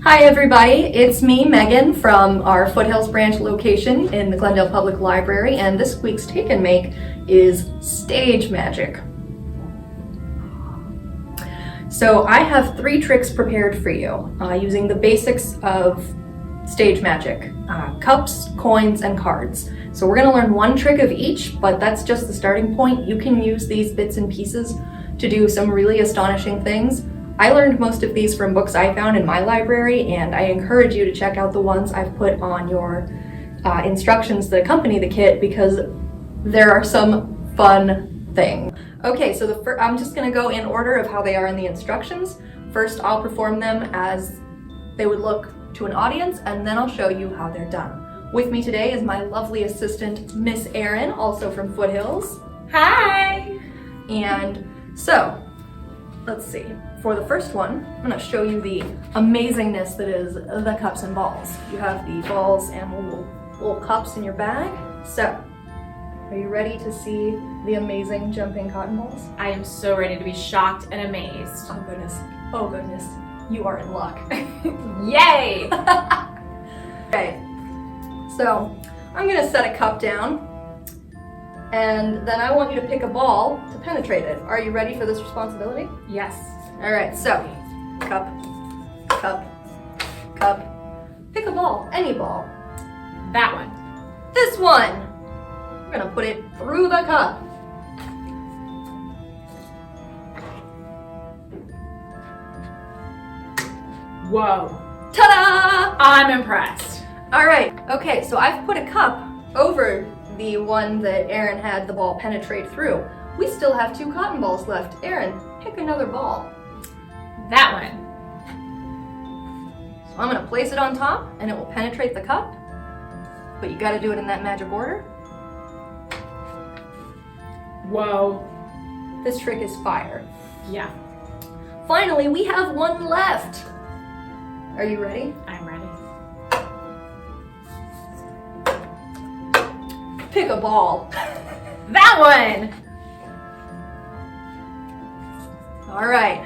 Hi everybody, it's me, Megan, from our Foothills branch location in the Glendale Public Library, and this week's Take and Make is stage magic. So I have 3 tricks prepared for you using the basics of stage magic, cups, coins, and cards. So we're going to learn 1 trick of each, but that's just the starting point. You can use these bits and pieces to do some really astonishing things. I learned most of these from books I found in my library, and I encourage you to check out the ones I've put on your instructions that accompany the kit because there are some fun things. Okay, so I'm just going to go in order of how they are in the instructions. First, I'll perform them as they would look to an audience, and then I'll show you how they're done. With me today is my lovely assistant, Miss Erin, also from Foothills. Hi! And so, let's see. For the first one, I'm going to show you the amazingness that is the cups and balls. You have the balls and little cups in your bag. So, are you ready to see the amazing jumping cotton balls? I am so ready to be shocked and amazed. Oh goodness, you are in luck. Yay! Okay, so I'm going to set a cup down, and then I want you to pick a ball to penetrate it. Are you ready for this responsibility? Yes. All right, so cup, cup, cup. Pick a ball, any ball. That one. This one. We're gonna put it through the cup. Whoa. Ta-da! I'm impressed. All right, okay, so I've put a cup over the one that Erin had the ball penetrate through. We still have 2 cotton balls left. Erin, pick another ball. That one. So I'm gonna place it on top and it will penetrate the cup, but you gotta do it in that magic order. Whoa. This trick is fire. Yeah. Finally, we have 1 left. Are you ready? I'm ready. Pick a ball. That one! All right.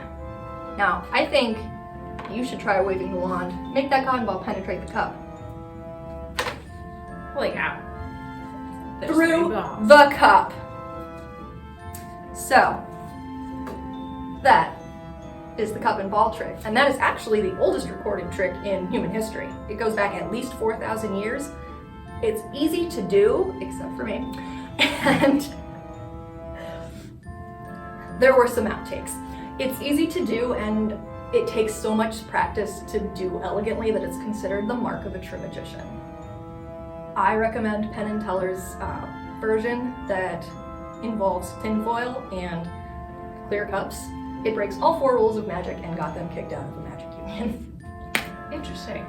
Now, I think you should try waving the wand. Make that cotton ball penetrate the cup. Holy cow. There's Through 3 balls. the cup. So, that is the cup and ball trick. And that is actually the oldest recorded trick in human history. It goes back at least 4,000 years. It's easy to do, except for me. And there were some outtakes. It's easy to do, and it takes so much practice to do elegantly that it's considered the mark of a true magician. I recommend Penn and Teller's version that involves tinfoil and clear cups. It breaks all 4 rules of magic and got them kicked out of the Magic Union. Interesting.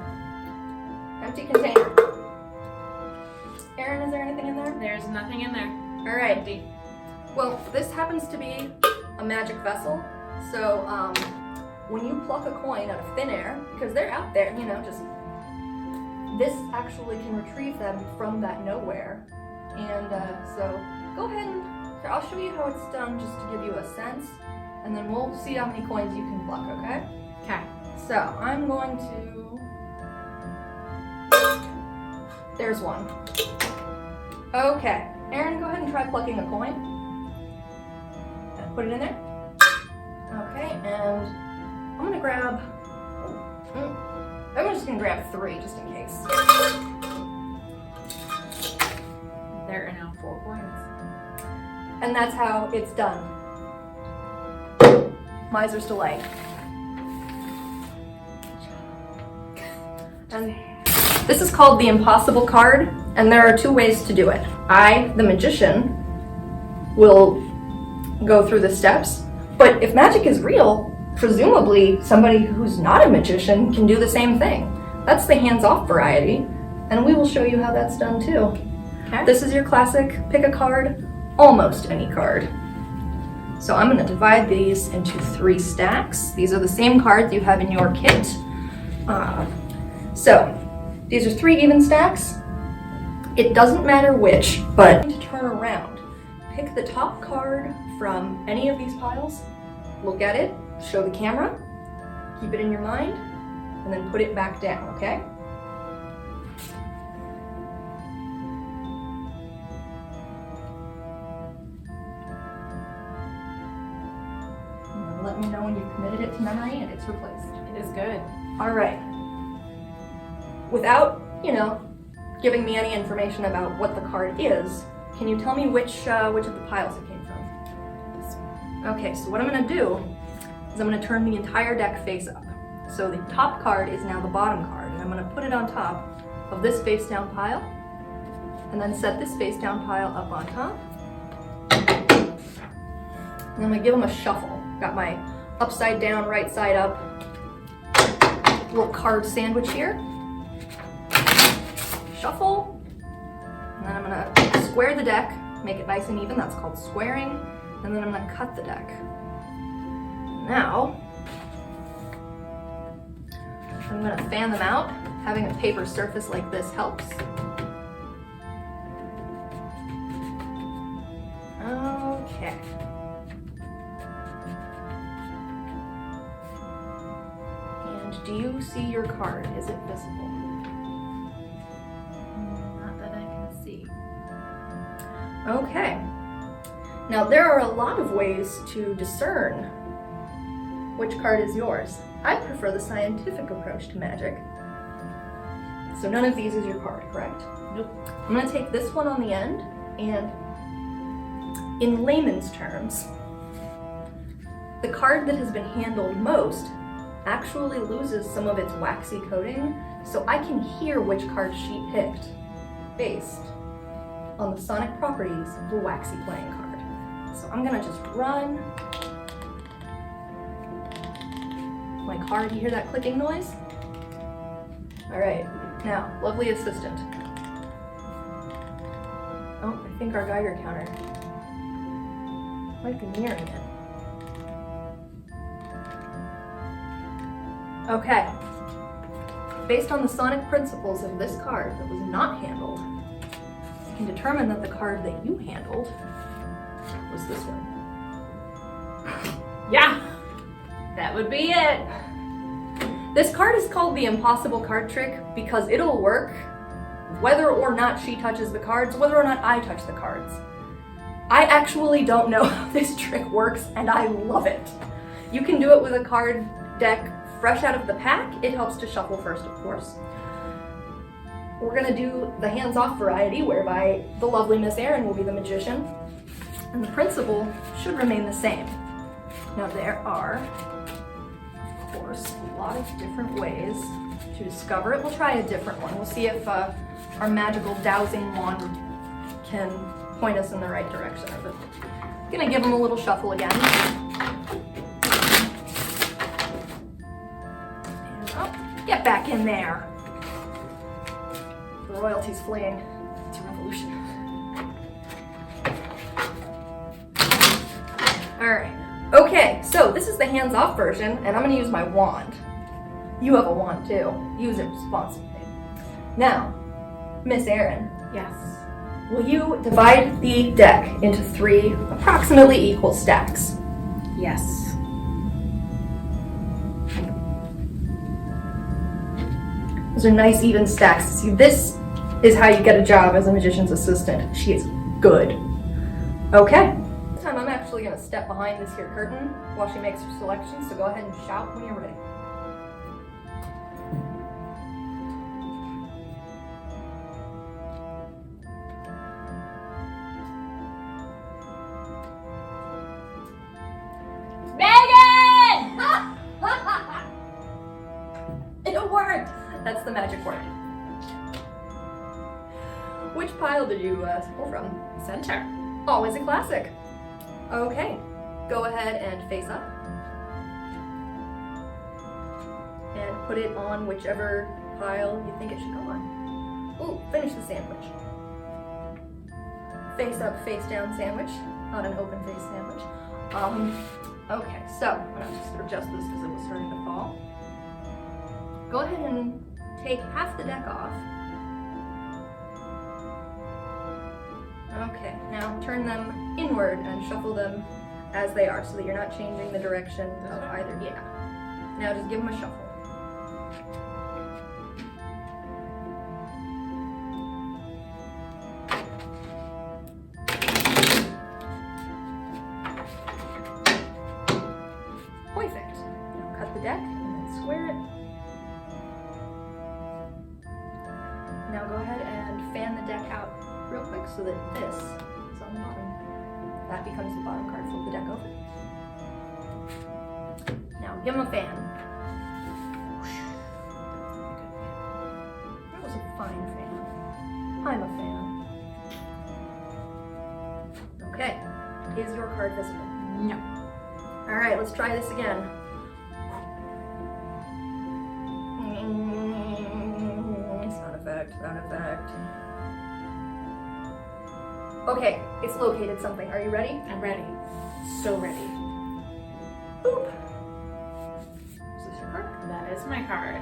Empty container. Erin, is there anything in there? There's nothing in there. All right. Empty. Well, this happens to be a magic vessel. So when you pluck a coin out of thin air, because they're out there, this actually can retrieve them from that nowhere. And so go ahead and I'll show you how it's done just to give you a sense, and then we'll see how many coins you can pluck, okay? Okay. So I'm going to, there's 1. Okay, Erin, go ahead and try plucking a coin. Put it in there. Okay, and I'm gonna grab, I'm just gonna grab 3 just in case. There are now 4 coins. And that's how it's done. Miser's delight. And this is called the impossible card, and there are 2 ways to do it. I, the magician, will go through the steps, but if magic is real, presumably somebody who's not a magician can do the same thing. That's the hands-off variety, and we will show you how that's done too. Okay. This is your classic pick a card, almost any card. So I'm going to divide these into 3 stacks. These are the same cards you have in your kit. So these are 3 even stacks. It doesn't matter which, but to turn around. Pick the top card from any of these piles, look at it, show the camera, keep it in your mind, and then put it back down, okay? Let me know when you've committed it to memory and it's replaced. It is good. All right. Without, giving me any information about what the card is, can you tell me which of the piles it came from? Okay, so what I'm gonna do is I'm gonna turn the entire deck face up. So the top card is now the bottom card, and I'm gonna put it on top of this face down pile, and then set this face down pile up on top. And I'm gonna give them a shuffle. Got my upside down, right side up little card sandwich here. Shuffle. And then I'm gonna square the deck, make it nice and even. That's called squaring. And then I'm gonna cut the deck. Now, I'm gonna fan them out. Having a paper surface like this helps. Okay. Do you see your card? Is it visible? Not that I can see. Okay. Now there are a lot of ways to discern which card is yours. I prefer the scientific approach to magic. So none of these is your card, correct? Nope. I'm going to take this one on the end, and in layman's terms, the card that has been handled most actually loses some of its waxy coating, so I can hear which card she picked based on the sonic properties of the waxy playing card. So I'm gonna just run my card. You hear that clicking noise? All right, now, lovely assistant. Oh, I think our Geiger counter might be nearing it. Okay. Based on the sonic principles of this card that was not handled, you can determine that the card that you handled was this one. Yeah, that would be it. This card is called the impossible card trick because it'll work whether or not she touches the cards, whether or not I touch the cards. I actually don't know how this trick works, and I love it. You can do it with a card deck fresh out of the pack. It helps to shuffle first, of course. We're gonna do the hands-off variety, whereby the lovely Miss Erin will be the magician, and the principle should remain the same. Now there are, of course, a lot of different ways to discover it. We'll try a different one. We'll see if our magical dowsing wand can point us in the right direction. But I'm gonna give them a little shuffle again. Get back in there. The royalty's fleeing. It's a revolution. Alright. Okay, so this is the hands-off version, and I'm gonna use my wand. You have a wand too. Use it responsibly. Now, Miss Erin. Yes. Will you divide the deck into 3 approximately equal stacks? Yes. Those are nice even stacks. See, this is how you get a job as a magician's assistant. She is good. Okay. This time I'm actually going to step behind this here curtain while she makes her selection, so go ahead and shout when you're ready. Megan! It worked! That's the magic word. Which pile did you pull from? Center. Always a classic. Okay, go ahead and face up. And put it on whichever pile you think it should go on. Ooh, finish the sandwich. Face up, face down sandwich, not an open face sandwich. Okay, so I'm gonna just adjust this because it was starting to fall. Go ahead and take half the deck off. Okay, now turn them inward and shuffle them as they are so that you're not changing the direction of either. Yeah. Now just give them a shuffle. this is on the bottom. That becomes the bottom card. Flip the deck over. Now give him a fan. That was a fine fan. I'm a fan. Okay. Is your card visible? No. Alright, let's try this again. Sound effect. Okay, it's located something. Are you ready? I'm ready. So ready. Boop. Is this your card? That is my card.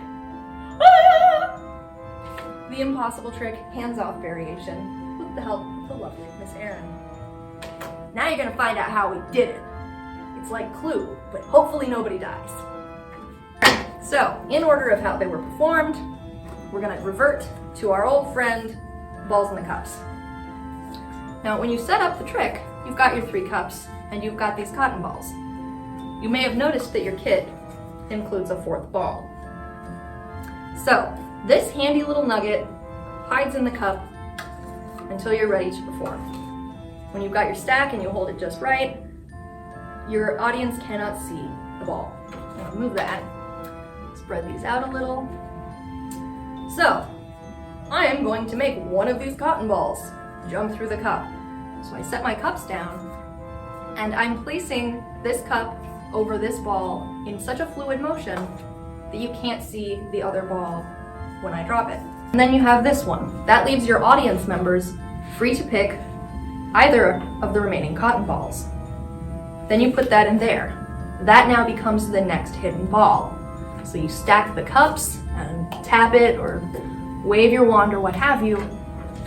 The impossible trick, hands-off variation, with the help of the lovely Miss Erin. Now you're gonna find out how we did it. It's like Clue, but hopefully nobody dies. So, in order of how they were performed, we're gonna revert to our old friend, balls in the cups. Now, when you set up the trick, you've got your 3 cups, and you've got these cotton balls. You may have noticed that your kit includes a 4th ball. So, this handy little nugget hides in the cup until you're ready to perform. When you've got your stack and you hold it just right, your audience cannot see the ball. Now move that. Spread these out a little. So, I am going to make one of these cotton balls jump through the cup. So I set my cups down, and I'm placing this cup over this ball in such a fluid motion that you can't see the other ball when I drop it. And then you have this one. That leaves your audience members free to pick either of the remaining cotton balls. Then you put that in there. That now becomes the next hidden ball. So you stack the cups and tap it or wave your wand or what have you.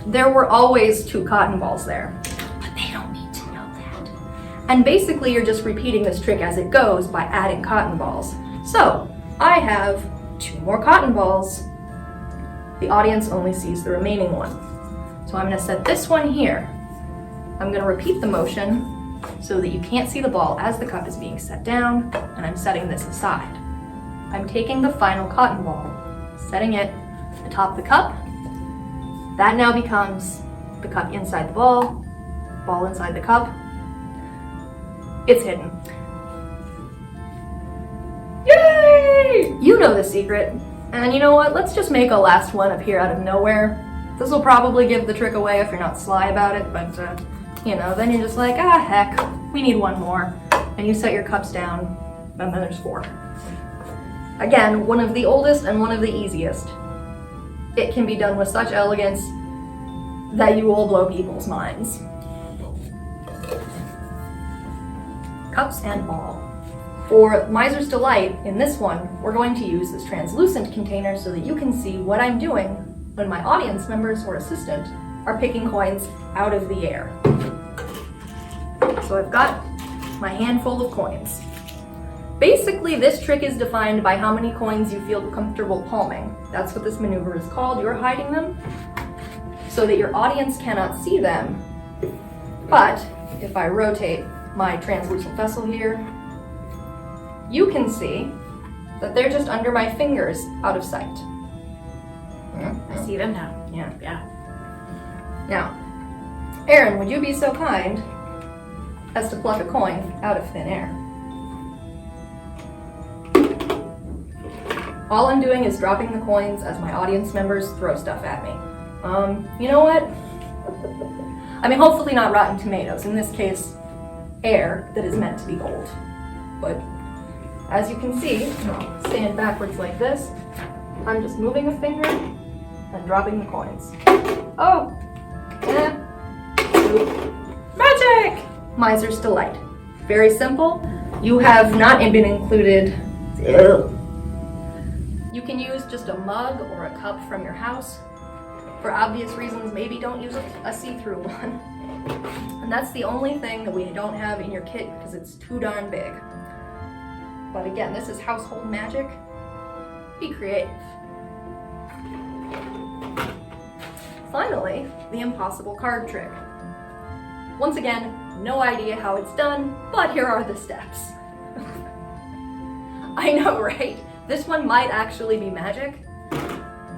There were always 2 cotton balls there, but they don't need to know that. And basically you're just repeating this trick as it goes by adding cotton balls. So I have 2 more cotton balls. The audience only sees the remaining one. So I'm gonna set this one here. I'm gonna repeat the motion so that you can't see the ball as the cup is being set down, and I'm setting this aside. I'm taking the final cotton ball, setting it atop the cup. That now becomes the cup inside the ball inside the cup. It's hidden. Yay! You know the secret. And you know what? Let's just make a last one appear out of nowhere. This will probably give the trick away if you're not sly about it, but then you're just like, heck, we need one more. And you set your cups down, and then there's 4. Again, one of the oldest and one of the easiest. It can be done with such elegance that you will blow people's minds. Cups and ball. For Miser's Delight, in this one, we're going to use this translucent container so that you can see what I'm doing when my audience members or assistant are picking coins out of the air. So I've got my handful of coins. Basically, this trick is defined by how many coins you feel comfortable palming. That's what this maneuver is called. You're hiding them so that your audience cannot see them. But if I rotate my translucent vessel here, you can see that they're just under my fingers out of sight. I see them now. Yeah. Yeah. Now, Erin, would you be so kind as to pluck a coin out of thin air? All I'm doing is dropping the coins as my audience members throw stuff at me. You know what? I mean, hopefully not rotten tomatoes. In this case, air that is meant to be gold. But as you can see, I'll stand backwards like this. I'm just moving a finger and dropping the coins. Oh! Magic! Miser's Delight. Very simple. You have not been included. You can use just a mug or a cup from your house. For obvious reasons, maybe don't use a see-through one. And that's the only thing that we don't have in your kit because it's too darn big. But again, this is household magic. Be creative. Finally, the impossible card trick. Once again, no idea how it's done, but here are the steps. I know, right? This one might actually be magic.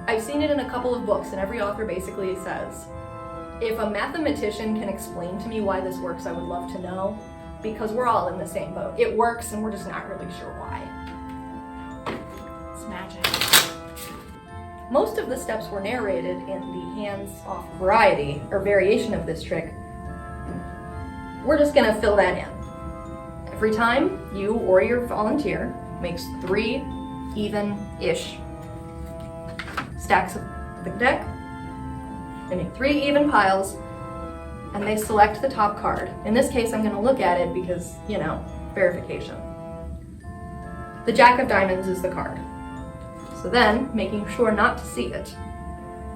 I've seen it in a couple of books, and every author basically says, If a mathematician can explain to me why this works, I would love to know, because we're all in the same boat. It works and we're just not really sure why. It's magic. Most of the steps were narrated in the hands-off variety, or variation of this trick. We're just gonna fill that in. Every time you or your volunteer makes 3 even-ish stacks of the deck, they make 3 even piles, and they select the top card. In this case, I'm gonna look at it because, verification. The Jack of Diamonds is the card. So then, making sure not to see it,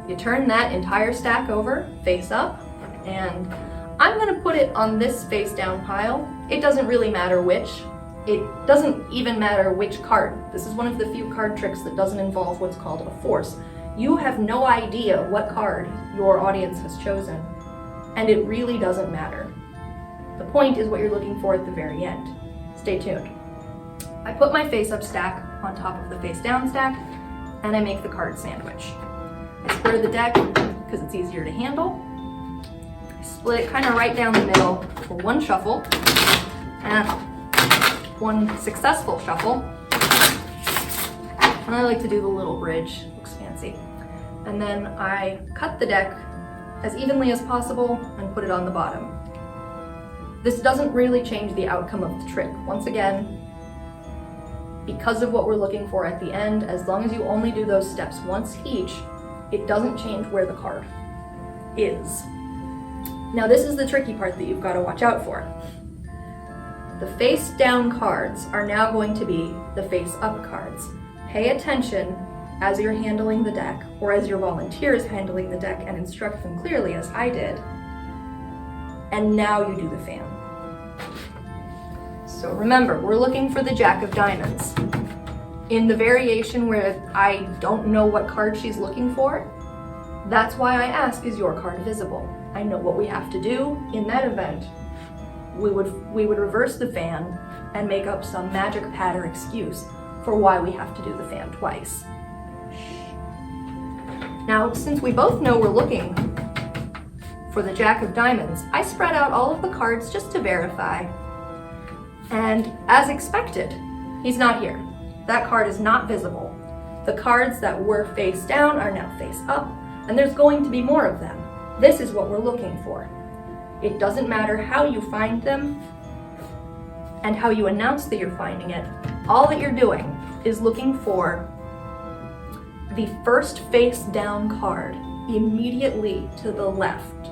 you turn that entire stack over, face up, and I'm gonna put it on this face down pile. It doesn't really matter which. It doesn't even matter which card. This is one of the few card tricks that doesn't involve what's called a force. You have no idea what card your audience has chosen, and it really doesn't matter. The point is what you're looking for at the very end. Stay tuned. I put my face up stack on top of the face down stack, and I make the card sandwich. I square the deck because it's easier to handle. I split it kind of right down the middle for one shuffle, and one successful shuffle. And I like to do the little bridge, looks fancy. And then I cut the deck as evenly as possible and put it on the bottom. This doesn't really change the outcome of the trick. Once again, because of what we're looking for at the end, as long as you only do those steps once each, it doesn't change where the card is. Now this is the tricky part that you've got to watch out for. The face down cards are now going to be the face up cards. Pay attention as you're handling the deck, or as your volunteer is handling the deck, and instruct them clearly as I did. And now you do the fan. So remember, we're looking for the Jack of Diamonds. In the variation where I don't know what card she's looking for, that's why I ask, is your card visible? I know what we have to do in that event. We would reverse the fan and make up some magic patter excuse for why we have to do the fan twice. Now, since we both know we're looking for the Jack of Diamonds, I spread out all of the cards just to verify. And as expected, he's not here. That card is not visible. The cards that were face down are now face up, and there's going to be more of them. This is what we're looking for. It doesn't matter how you find them and how you announce that you're finding it. All that you're doing is looking for the first face down card immediately to the left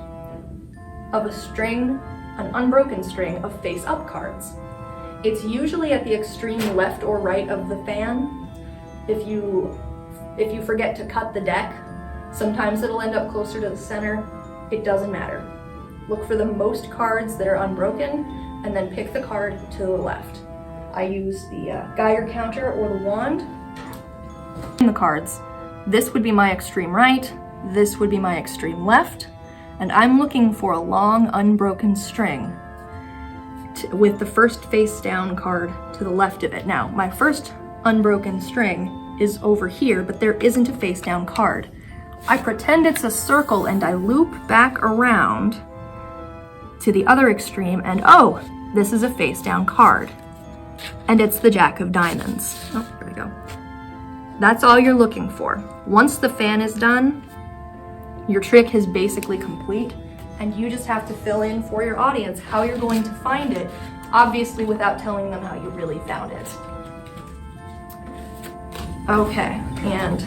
of a string, an unbroken string of face up cards. It's usually at the extreme left or right of the fan. If you forget to cut the deck, sometimes it'll end up closer to the center. It doesn't matter. Look for the most cards that are unbroken and then pick the card to the left. I use the Geiger counter or the wand. In the cards, this would be my extreme right, this would be my extreme left, and I'm looking for a long unbroken string with the first face down card to the left of it. Now, my first unbroken string is over here, but there isn't a face down card. I pretend it's a circle and I loop back around to the other extreme, and oh, this is a face down card. And it's the Jack of Diamonds. Oh, there we go. That's all you're looking for. Once the fan is done, your trick is basically complete, and you just have to fill in for your audience how you're going to find it, obviously without telling them how you really found it. Okay, and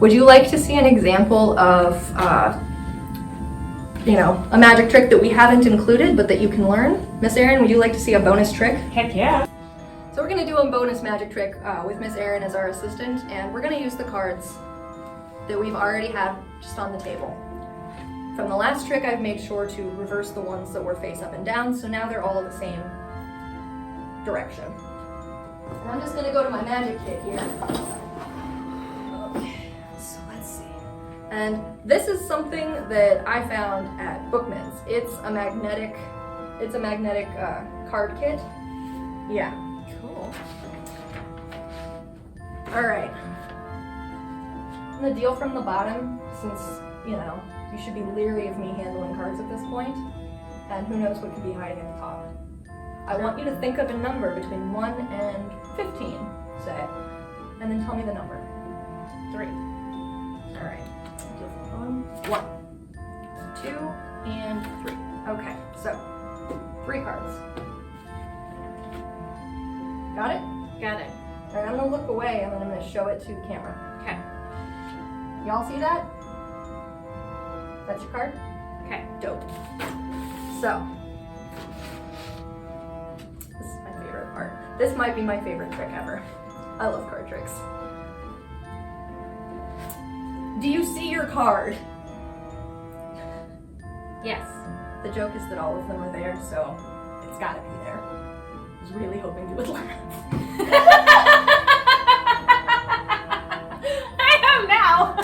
would you like to see an example of, a magic trick that we haven't included but that you can learn? Miss Erin, would you like to see a bonus trick? Heck yeah. So we're gonna do a bonus magic trick with Miss Erin as our assistant, and we're gonna use the cards that we've already had just on the table. From the last trick, I've made sure to reverse the ones that were face up and down, so now they're all the same direction. And I'm just gonna go to my magic kit here. Okay, so let's see. And this is something that I found at Bookman's. It's a magnetic card kit. Yeah. Cool. All right. And the deal from the bottom, since, You should be leery of me handling cards at this point, and who knows what could be hiding at the top. I want you to think of a number between 1 and 15, say, and then tell me the number. 3. All right. 1, 2, and 3. Okay, so 3 cards. Got it? Got it. All right, I'm gonna look away and then I'm gonna show it to the camera. Okay. Y'all see that? That's your card? Okay. Dope. So, this is my favorite part. This might be my favorite trick ever. I love card tricks. Do you see your card? Yes. The joke is that all of them are there, so it's gotta be there. I was really hoping you would learn. I am now.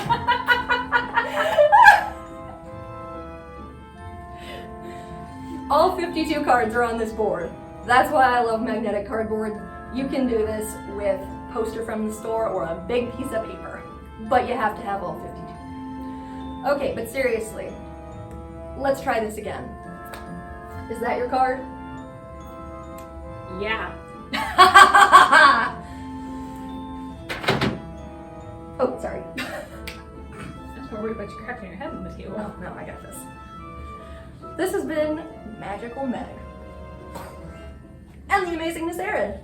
All 52 cards are on this board. That's why I love magnetic cardboard. You can do this with poster from the store or a big piece of paper, but you have to have all 52. Okay, but seriously, let's try this again. Is that your card? Yeah. Oh, sorry. That's more worried about you cracking your head on the table. No, I got this. This has been Magical Meg and the Amazing Erin.